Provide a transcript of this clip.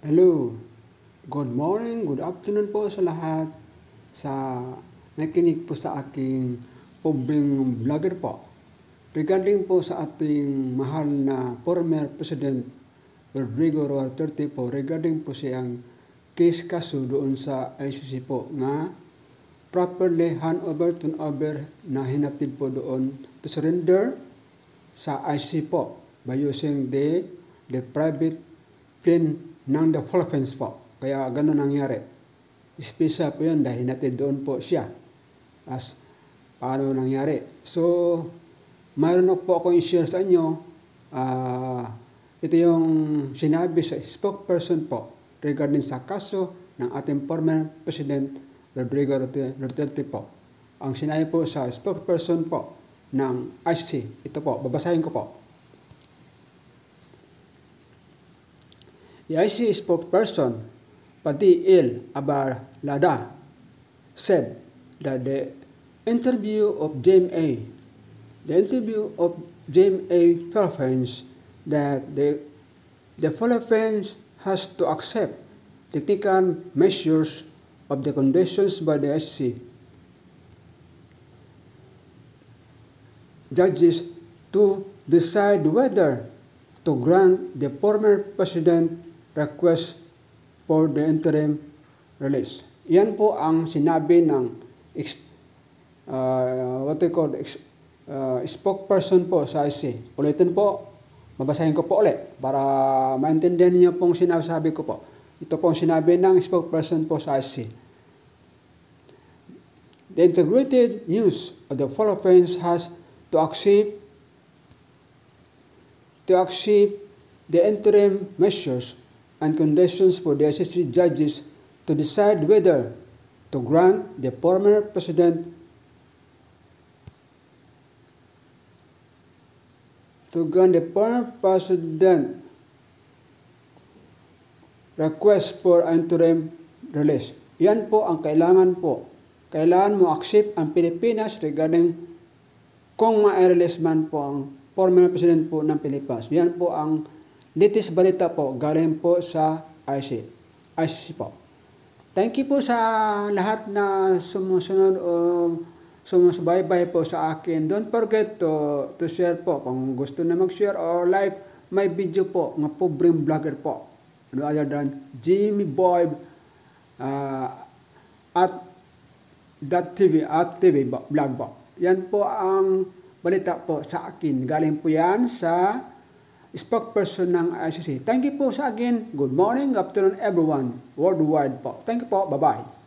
Hello, good morning, good afternoon po sa lahat sa nakikinig po sa aking pobreng vlogger po. Regarding po sa ating mahal na former President Rodrigo Roa Duterte po, regarding po siyang case kaso doon sa ICC po nga properly turnover na hinatid po doon to surrender sa ICC po by using the private plane ng the Philippines po. Kaya gano'n nangyari. Special po yun dahil hinatid doon po siya. As paano nangyari. So, mayroon po akong i-share sa inyo. Ito yung sinabi sa spokesperson po regarding sa kaso ng ating former President Rodrigo Duterte po. Ang sinabi po sa spokesperson po ng ICC. Ito po, babasahin ko po. The ICC spokesperson, Fadil Abarlada, said that the interview of JMA Philippines, that the Philippines has to accept technical measures of the conditions by the ICC judges to decide whether to grant the former president request for the interim release. Yan po ang sinabi ng spokesperson po sa ICC. Ulitin po, babasahin ko po ulit para maintindihan niyo pong sinasabi ko po. Ito po ang sinabi ng spokesperson po sa ICC. The integrated news of the Philippines has to accept the interim measures and conditions for the ICC judges to decide whether to grant the former president request for interim release. Yan po ang kailangan po. Kailangan mo accept ang Pilipinas regarding kung ma-release man po ang former president po ng Pilipinas. Yan po ang latest balita po galing po sa ICC po. Thank you po sa lahat na sumusunod o sumusubaybay po sa akin. Don't forget to share po kung gusto na mag-share or like my video po ng pobreng vlogger po. No other than Jimmy Boy at .tv vlog po. Yan po ang balita po sa akin. Galing po yan sa spokesperson ng ICC. Thank you po sa akin. Good morning, good afternoon everyone. Worldwide po. Thank you po. Bye-bye.